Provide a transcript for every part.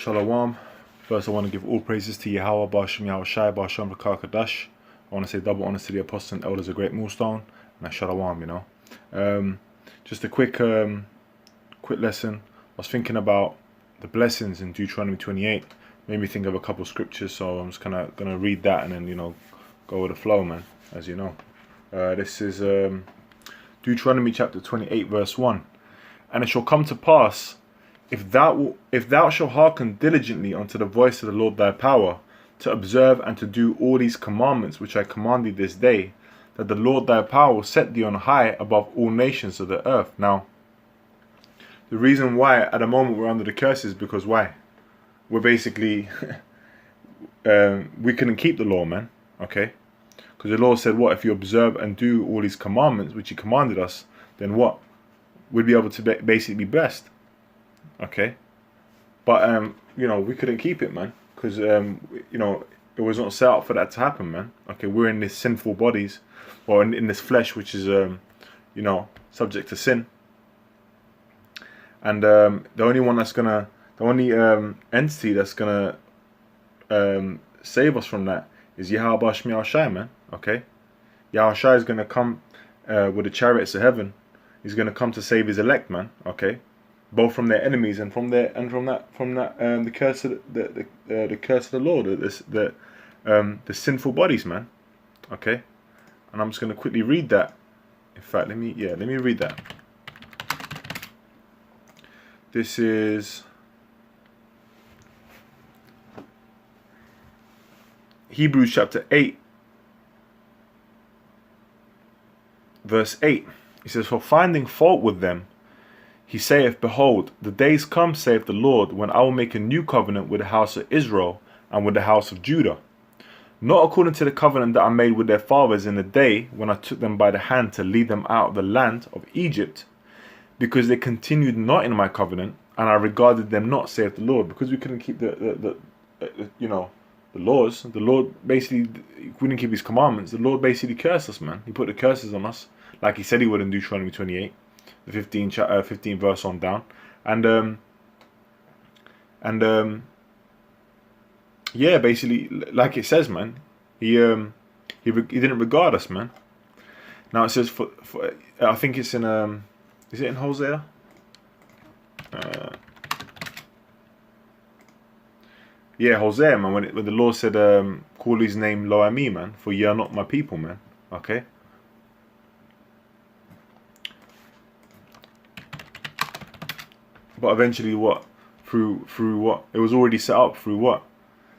Shalom. First, I want to give all praises to Yahweh, Ba'ashem Yahushai, Ba'ashem Rakakadash. I want to say double honors to the apostles and elders of GreatMillStone, and Shalom, you know. Just a quick lesson. I was thinking about the blessings in Deuteronomy 28. Made me think of a couple of scriptures, so I'm just gonna read that and then, you know, go with the flow, man, as you know. This is Deuteronomy chapter 28, verse 1. And it shall come to pass, if thou shalt hearken diligently unto the voice of the Lord thy power, to observe and to do all these commandments which I command thee this day, that the Lord thy power will set thee on high above all nations of the earth. Now, the reason why at the moment we're under the curse is because why? We're basically, we couldn't keep the law, man, okay? Because the Lord said, what? If you observe and do all these commandments which he commanded us, then what? We'd be able to basically be blessed. Okay, but you know, we couldn't keep it, man, because you know, it was not set up for that to happen, man. Okay, we're in these sinful bodies, or in this flesh, which is you know, subject to sin, and the only entity that's gonna save us from that is Yahweh Ba'ashem Yahushai, man. Okay, Yahushai is gonna come with the chariots of heaven. He's gonna come to save his elect, man. Okay. Both from their enemies and from the curse of the curse of the Lord, the sinful bodies, man. Okay, and I'm just gonna quickly read that. In fact, let me read that. This is Hebrews chapter 8, verse 8. He says, "For finding fault with them, he saith, Behold, the days come, saith the Lord, when I will make a new covenant with the house of Israel and with the house of Judah, not according to the covenant that I made with their fathers in the day when I took them by the hand to lead them out of the land of Egypt, because they continued not in my covenant, and I regarded them not, saith the Lord." Because we couldn't keep the you know, the laws. The Lord basically, we didn't keep his commandments. The Lord basically cursed us, man. He put the curses on us, like he said he would in Deuteronomy 28. The 15 verse on down, and yeah, basically, like it says, man, he didn't regard us, man. Now it says for I think it's in is it in Hosea? Yeah, Hosea, man. When the Lord said, "Call his name Lo Ami, man, for ye are not my people, man." Okay. But eventually, what? Through what? It was already set up through what?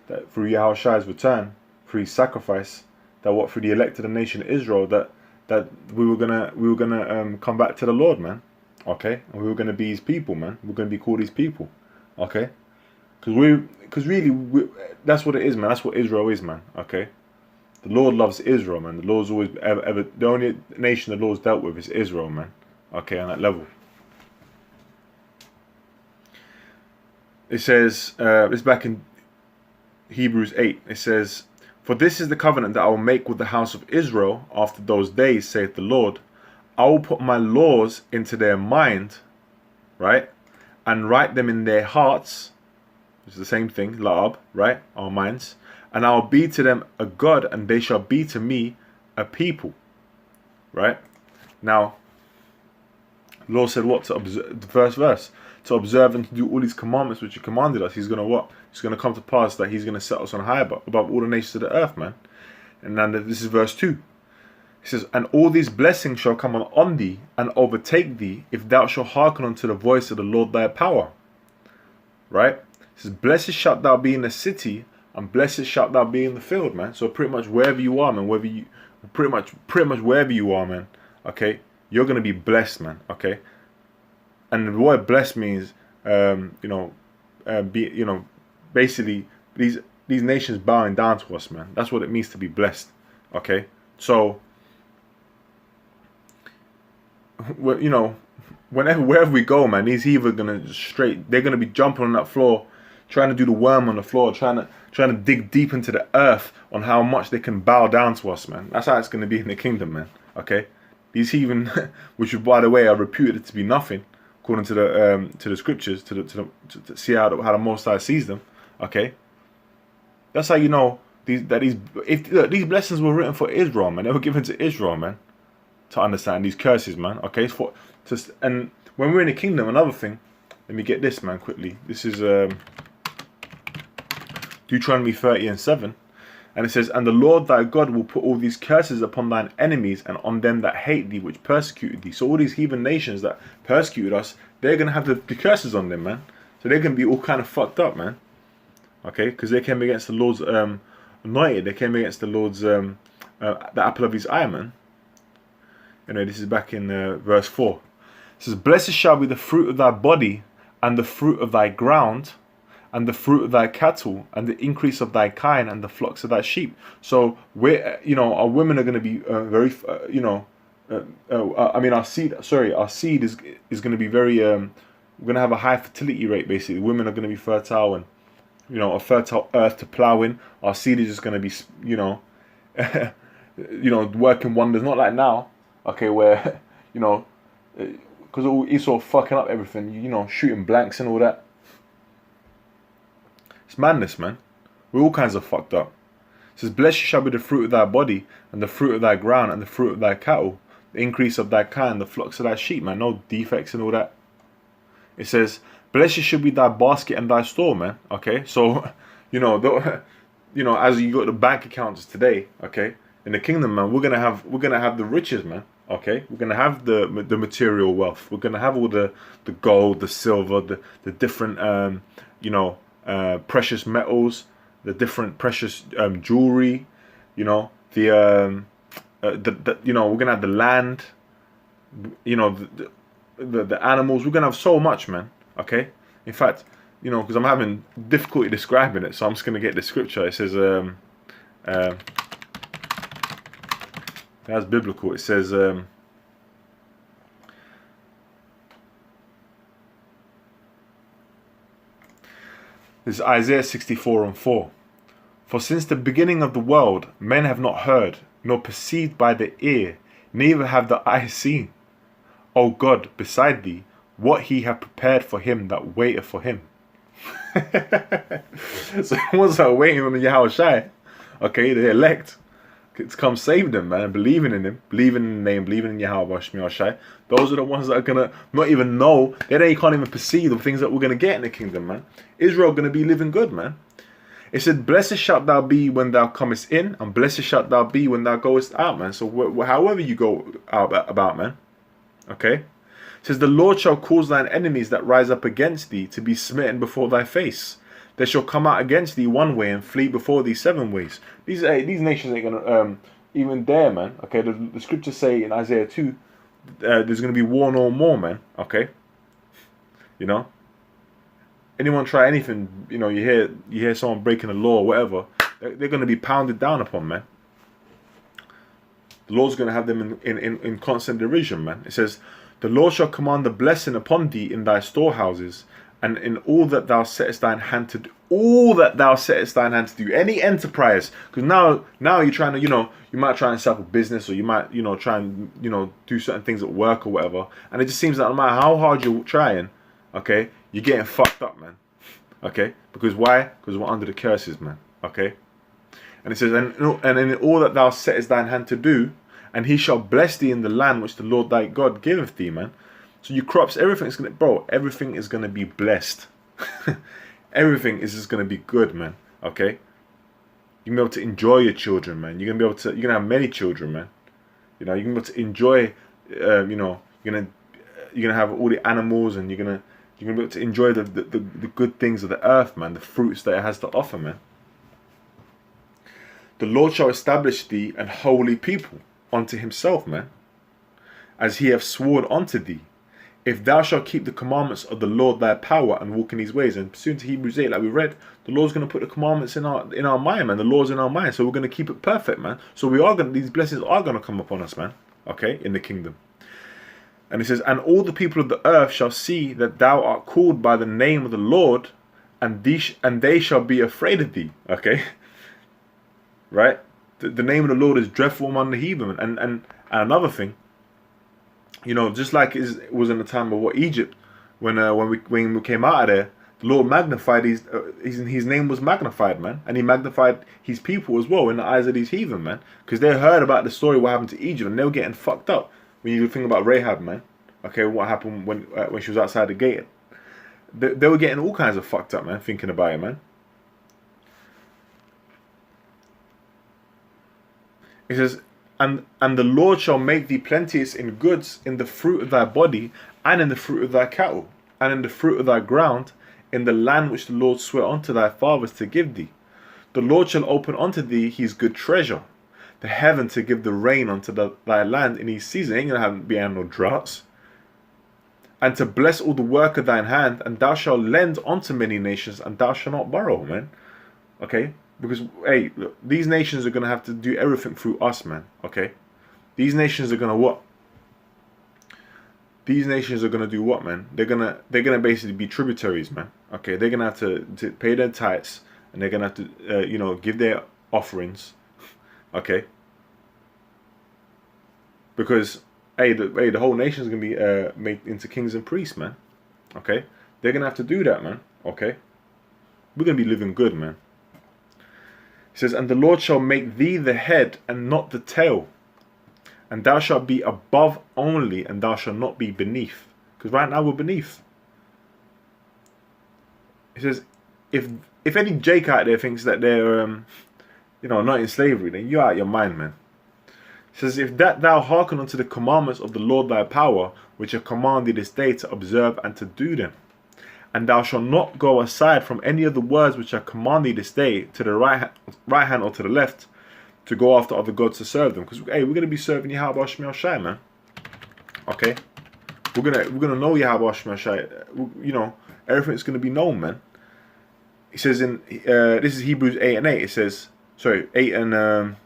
That through Yahushai's return, through his sacrifice, that what? Through the elect of the nation of Israel, that we were gonna come back to the Lord, man. Okay, and we were gonna be his people, man. We're gonna be called his people. Okay, because really, that's what it is, man. That's what Israel is, man. Okay, the Lord loves Israel, man. The Lord's always ever the only nation the Lord's dealt with is Israel, man. Okay, on that level. It says, it's back in Hebrews 8. It says, "For this is the covenant that I will make with the house of Israel after those days, saith the Lord. I will put my laws into their mind," right? "And write them in their hearts," which is the same thing, la'ab, right? Our minds. "And I will be to them a God, and they shall be to me a people," right? Now, the Lord said what? To observe, the first verse. To observe and to do all these commandments which he commanded us. He's going to what? It's going to come to pass that he's going to set us on high above all the nations of the earth, man. And then this is verse 2. He says, "And all these blessings shall come on thee and overtake thee, if thou shalt hearken unto the voice of the Lord thy power." Right? It says, "Blessed shalt thou be in the city, and blessed shalt thou be in the field," man. So pretty much wherever you are, man, pretty much wherever you are, man, okay, you're going to be blessed, man, okay? And the word "blessed" means, you know, basically these nations bowing down to us, man. That's what it means to be blessed. Okay, so you know, wherever we go, man, these either they're gonna be jumping on that floor, trying to do the worm on the floor, trying to dig deep into the earth on how much they can bow down to us, man. That's how it's gonna be in the kingdom, man. Okay, these heathen, which by the way are reputed to be nothing, according to the scriptures, to see how the Most High sees them. Okay, that's how you know these blessings were written for Israel, man. They were given to Israel, man, to understand these curses, man. Okay, and when we're in the kingdom, another thing. Let me get this, man, quickly. This is Deuteronomy 30:7. And it says, and the Lord thy God will put all these curses upon thine enemies and on them that hate thee, which persecuted thee. So all these heathen nations that persecuted us, they're going to have the curses on them, man. So they're going to be all kind of fucked up, man. Okay, because they came against the Lord's anointed. They came against the Lord's, the apple of his eye, man. You know, this is back in verse 4. It says, blessed shall be the fruit of thy body, and the fruit of thy ground, and the fruit of thy cattle, and the increase of thy kine, and the flocks of thy sheep. So we're, you know, our women are going to be very, you know, I mean, our seed is going to be very, we're going to have a high fertility rate. Basically, women are going to be fertile, and you know, a fertile earth to plow in. Our seed is just going to be, you know, you know, working wonders. Not like now, okay, where you know, because he's sort of fucking up everything, you know, shooting blanks and all that. It's madness, man. We're all kinds of fucked up. It says, blessed shall be the fruit of thy body, and the fruit of thy ground, and the fruit of thy cattle, the increase of thy kind, the flocks of thy sheep, man. No defects and all that. It says, blessed should be thy basket and thy store, man. Okay, so, you know, as you got the bank accounts today, okay, in the kingdom, man, we're gonna have the riches, man. Okay, we're gonna have the material wealth. We're gonna have all the gold, the silver, the different you know, precious metals, the different precious jewelry. You know, the you know, we're gonna have the land. You know, the animals. We're gonna have so much, man. Okay, in fact, you know, because I'm having difficulty describing it, so I'm just gonna get the scripture. It says that's biblical. It says, this is Isaiah 64:4. For since the beginning of the world, men have not heard, nor perceived by the ear, neither have the eye seen, O God, beside thee, what he hath prepared for him that waiteth for him. So the ones that are waiting on the Yahushai, okay, the elect, to come save them, man, and believing in him, believing in the name, believing in Yahushai. Those are the ones that are gonna not even know, they can't even perceive the things that we're gonna get in the kingdom, man. Israel gonna be living good, man. It said, blessed shalt thou be when thou comest in, and blessed shalt thou be when thou goest out, man. So however you go out about, man, okay. It says, the Lord shall cause thine enemies that rise up against thee to be smitten before thy face. They shall come out against thee one way and flee before thee 7 ways. These nations ain't gonna even dare, man. Okay, the scriptures say in Isaiah 2, there's gonna be war no more, man. Okay, you know, anyone try anything, you know, you hear someone breaking the law or whatever, they're gonna be pounded down upon, man. The Lord's gonna have them in constant derision, man. It says, the Lord shall command the blessing upon thee in thy storehouses, and in all that thou settest thine hand to do, any enterprise. Because now you're trying to, you know, you might try and set up a business, or you might, you know, try and, you know, do certain things at work or whatever, and it just seems that no matter how hard you're trying, okay, you're getting fucked up, man. Okay, because why? Because we're under the curses, man. Okay, and it says, and in all that thou settest thine hand to do, and he shall bless thee in the land which the Lord thy God giveth thee, man. So your crops, everything's gonna, bro, everything is gonna be blessed. Everything is just gonna be good, man. Okay, you're gonna be able to enjoy your children, man. You're gonna have many children, man. You know, you're gonna be able to enjoy. You know, you're gonna have all the animals, and you're gonna be able to enjoy the good things of the earth, man. The fruits that it has to offer, man. The Lord shall establish thee an holy people unto himself, man, as he hath sworn unto thee. If thou shalt keep the commandments of the Lord thy power and walk in his ways. And soon to Hebrews 8, like we read, the Lord's going to put the commandments in our mind, man. The Lord's in our mind, so we're going to keep it perfect, man. So these blessings are going to come upon us, man. Okay, in the kingdom. And it says, and all the people of the earth shall see that thou art called by the name of the Lord, and they shall be afraid of thee. Okay, right? The name of the Lord is dreadful among the heathen. And another thing, you know, just like it was in the time of Egypt, when we came out of there, the Lord magnified his name was magnified, man, and he magnified his people as well in the eyes of these heathen, man, because they heard about the story what happened to Egypt, and they were getting fucked up. When you think about Rahab, man, okay, what happened when she was outside the gate, they were getting all kinds of fucked up, man, thinking about it, man. It says, and the Lord shall make thee plenteous in goods, in the fruit of thy body, and in the fruit of thy cattle, and in the fruit of thy ground, in the land which the Lord sware unto thy fathers to give thee. The Lord shall open unto thee his good treasure, the heaven to give the rain unto thy land in his season. Ain't gonna be no droughts. And to bless all the work of thine hand, and thou shalt lend unto many nations, and thou shalt not borrow, man. Okay? Because, hey, look, these nations are going to have to do everything through us, man. Okay? These nations are going to what? These nations are going to do what, man? They're gonna basically be tributaries, man. Okay? They're going to have to pay their tithes, and they're going to have to, you know, give their offerings. Okay? Because, hey, the whole nation is going to be made into kings and priests, man. Okay? They're going to have to do that, man. Okay? We're going to be living good, man. It says, and the Lord shall make thee the head and not the tail, and thou shalt be above only, and thou shalt not be beneath. Because right now we're beneath. It says, if any Jake out there thinks that they're you know, not in slavery, then you're out of your mind, man. It says, if that thou hearken unto the commandments of the Lord thy power, which I command thee this day to observe and to do them, and thou shalt not go aside from any of the words which I command thee this day, to the right hand or to the left, to go after other gods to serve them. Because, hey, we're going to be serving Yahweh Shemel Shai, man. Okay? We're gonna know Yahweh Shemel Shai. You know, everything's going to be known, man. It says in, this is Hebrews 8 and 8. It says, sorry, 8 and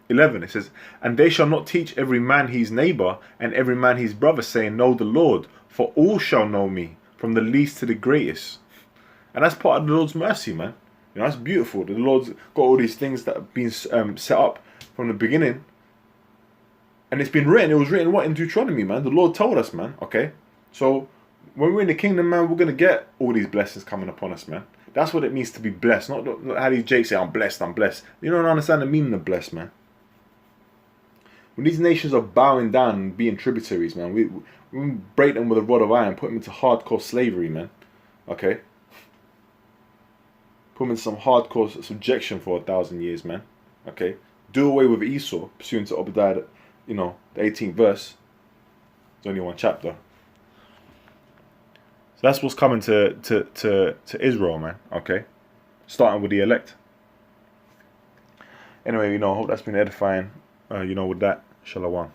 11, it says, and they shall not teach every man his neighbor and every man his brother, saying, know the Lord, for all shall know me, from the least to the greatest. And that's part of the Lord's mercy, man. You know, that's beautiful. The Lord's got all these things that have been set up from the beginning, and it's been written. It was written what, in Deuteronomy, man. The Lord told us, man. Okay, so when we're in the kingdom, man, we're gonna get all these blessings coming upon us, man. How it means to be blessed. Not how these Jakes say, I'm blessed, I'm blessed. You don't understand the meaning of blessed, man. When these nations are bowing down and being tributaries, man, we break them with a rod of iron, put them into hardcore slavery, man. Okay? Put them into some hardcore subjection for 1,000 years, man. Okay? Do away with Esau, pursuant to Obadiah, you know, the 18th verse. It's only one chapter. So that's what's coming to Israel, man. Okay? Starting with the elect. Anyway, you know, I hope that's been edifying. You know, with that, Shalom.